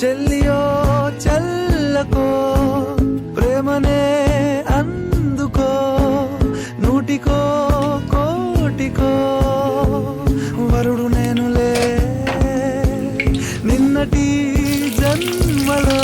చెల్లియో చల్లకో ప్రేమనే అందుకో నూటికో కోటికో వరుడు నేనులే నిన్నటి జన్మలో